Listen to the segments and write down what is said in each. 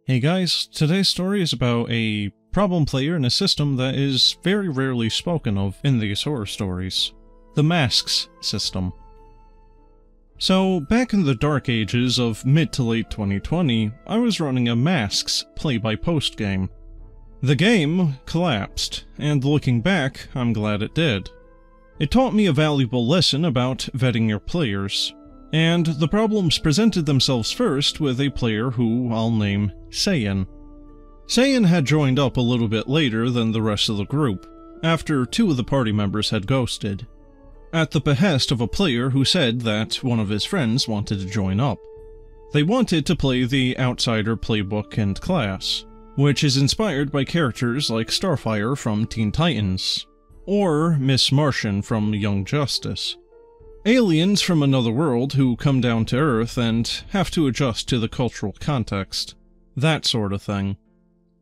Hey guys, today's story is about a problem player in a system that is very rarely spoken of in these horror stories. The Masks system. So, back in the dark ages of mid to late 2020, I was running a Masks play-by-post game. The game collapsed, and looking back, I'm glad it did. It taught me a valuable lesson about vetting your players. And the problems presented themselves first with a player who I'll name Saiyan. Saiyan had joined up a little bit later than the rest of the group, after two of the party members had ghosted, at the behest of a player who said that one of his friends wanted to join up. They wanted to play the Outsider playbook and class, which is inspired by characters like Starfire from Teen Titans, or Miss Martian from Young Justice. Aliens from another world who come down to Earth and have to adjust to the cultural context. That sort of thing.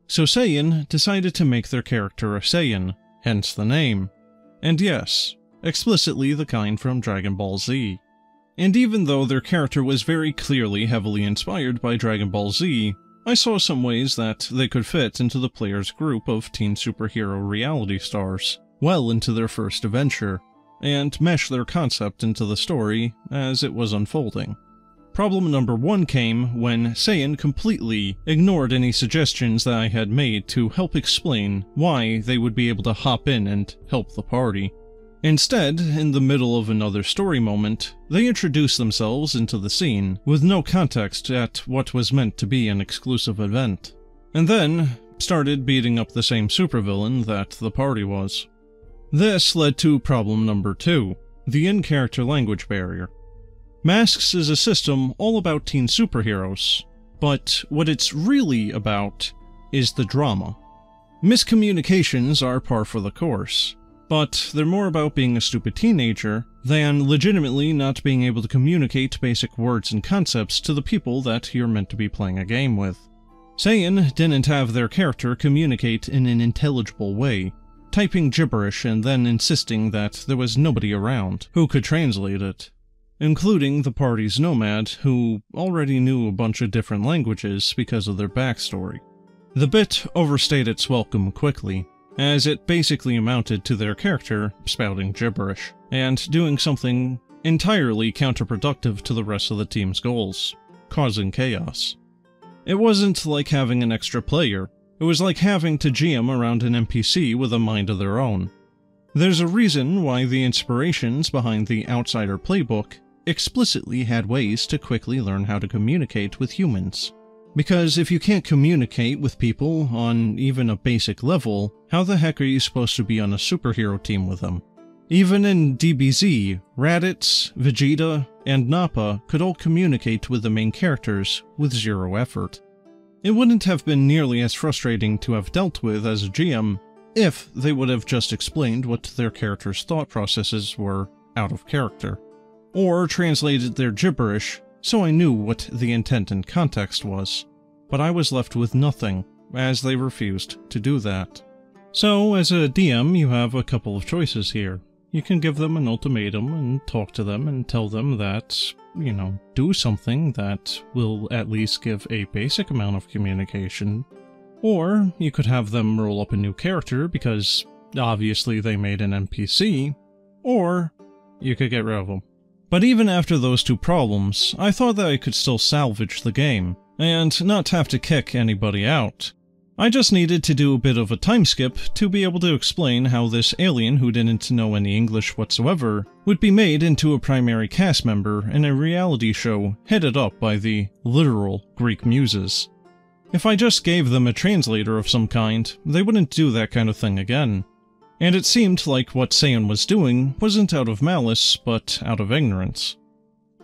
So Saiyan decided to make their character a Saiyan, hence the name. And yes, explicitly the kind from Dragon Ball Z. And even though their character was very clearly heavily inspired by Dragon Ball Z, I saw some ways that they could fit into the player's group of teen superhero reality stars, well into their first adventure, and mesh their concept into the story as it was unfolding. Problem number one came when Saiyan completely ignored any suggestions that I had made to help explain why they would be able to hop in and help the party. Instead, in the middle of another story moment, they introduced themselves into the scene with no context at what was meant to be an exclusive event, and then started beating up the same supervillain that the party was. This led to problem number two, the in-character language barrier. Masks is a system all about teen superheroes, but what it's really about is the drama. Miscommunications are par for the course, but they're more about being a stupid teenager than legitimately not being able to communicate basic words and concepts to the people that you're meant to be playing a game with. Saiyan didn't have their character communicate in an intelligible way, typing gibberish and then insisting that there was nobody around who could translate it, including the party's nomad, who already knew a bunch of different languages because of their backstory. The bit overstayed its welcome quickly, as it basically amounted to their character spouting gibberish, and doing something entirely counterproductive to the rest of the team's goals, causing chaos. It wasn't like having an extra player. It was like having to GM around an NPC with a mind of their own. There's a reason why the inspirations behind the Outsider playbook explicitly had ways to quickly learn how to communicate with humans. Because if you can't communicate with people on even a basic level, how the heck are you supposed to be on a superhero team with them? Even in DBZ, Raditz, Vegeta, and Nappa could all communicate with the main characters with zero effort. It wouldn't have been nearly as frustrating to have dealt with as a GM if they would have just explained what their characters' thought processes were out of character, or translated their gibberish so I knew what the intent and context was. But I was left with nothing, as they refused to do that. So, as a DM, you have a couple of choices here. You can give them an ultimatum and talk to them and tell them that, do something that will at least give a basic amount of communication. Or you could have them roll up a new character because obviously they made an NPC, or you could get rid of them. But even after those two problems, I thought that I could still salvage the game, and not have to kick anybody out. I just needed to do a bit of a time skip to be able to explain how this alien who didn't know any English whatsoever would be made into a primary cast member in a reality show headed up by the literal Greek muses. If I just gave them a translator of some kind, they wouldn't do that kind of thing again. And it seemed like what Saiyan was doing wasn't out of malice, but out of ignorance.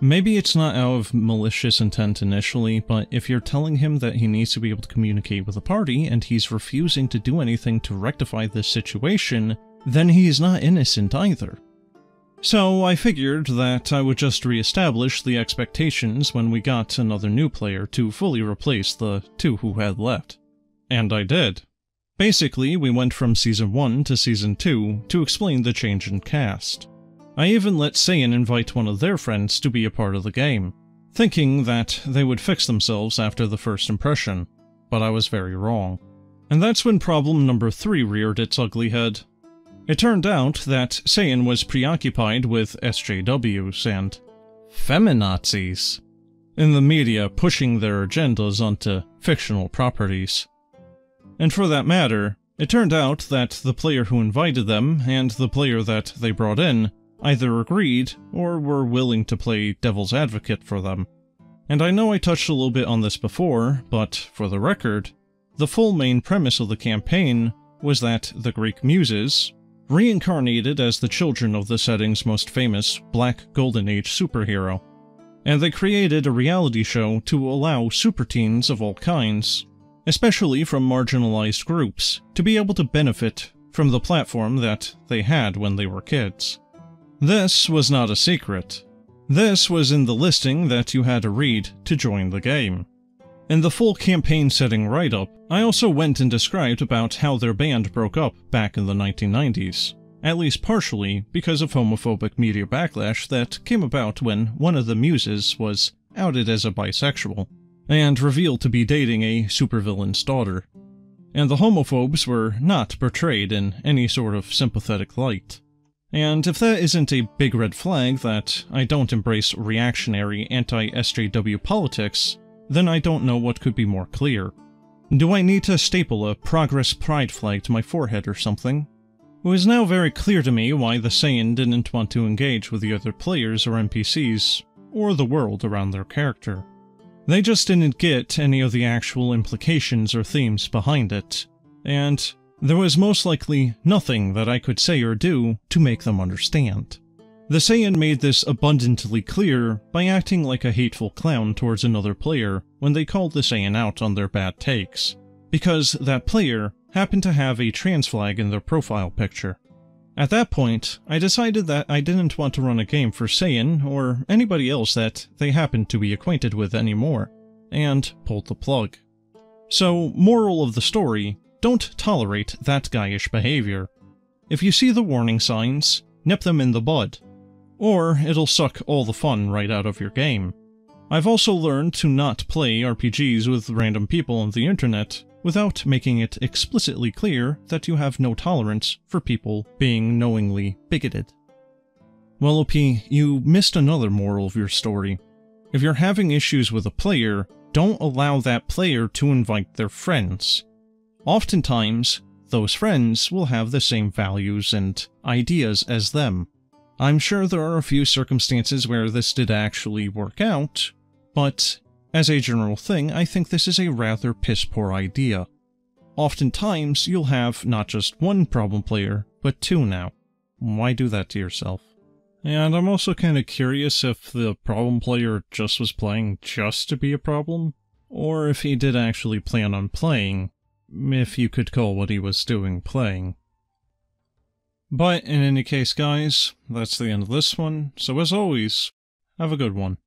Maybe it's not out of malicious intent initially, but if you're telling him that he needs to be able to communicate with the party and he's refusing to do anything to rectify this situation, then he's not innocent either. So I figured that I would just re-establish the expectations when we got another new player to fully replace the two who had left. And I did. Basically, we went from Season 1 to Season 2 to explain the change in cast. I even let Saiyan invite one of their friends to be a part of the game, thinking that they would fix themselves after the first impression. but I was very wrong. And that's when problem number 3 reared its ugly head. It turned out that Saiyan was preoccupied with SJWs and feminazis in the media pushing their agendas onto fictional properties. And for that matter, it turned out that the player who invited them and the player that they brought in either agreed or were willing to play devil's advocate for them. And I know I touched a little bit on this before, but for the record, the full main premise of the campaign was that the Greek Muses reincarnated as the children of the setting's most famous Black Golden Age superhero, and they created a reality show to allow super teens of all kinds, especially from marginalized groups, to be able to benefit from the platform that they had when they were kids. This was not a secret. This was in the listing that you had to read to join the game. In the full campaign setting write-up, I also went and described about how their band broke up back in the 1990s, at least partially because of homophobic media backlash that came about when one of the Muses was outed as a bisexual, and revealed to be dating a supervillain's daughter. And the homophobes were not portrayed in any sort of sympathetic light. And if that isn't a big red flag that I don't embrace reactionary anti-SJW politics, then I don't know what could be more clear. Do I need to staple a Progress Pride flag to my forehead or something? It was now very clear to me why the Saiyan didn't want to engage with the other players or NPCs, or the world around their character. They just didn't get any of the actual implications or themes behind it, and there was most likely nothing that I could say or do to make them understand. The Saiyan made this abundantly clear by acting like a hateful clown towards another player when they called the Saiyan out on their bad takes, because that player happened to have a trans flag in their profile picture. At that point, I decided that I didn't want to run a game for Saiyan or anybody else that they happened to be acquainted with anymore, and pulled the plug. So, moral of the story, don't tolerate that guyish behavior. If you see the warning signs, nip them in the bud, or it'll suck all the fun right out of your game. I've also learned to not play RPGs with random people on the internet without making it explicitly clear that you have no tolerance for people being knowingly bigoted. Well, OP, you missed another moral of your story. If you're having issues with a player, don't allow that player to invite their friends. Oftentimes, those friends will have the same values and ideas as them. I'm sure there are a few circumstances where this did actually work out, but as a general thing, I think this is a rather piss-poor idea. Oftentimes, you'll have not just one problem player, but two now. Why do that to yourself? And I'm also kind of curious if the problem player just was playing just to be a problem, or if he did actually plan on playing, if you could call what he was doing playing. But in any case, guys, that's the end of this one, so as always, have a good one.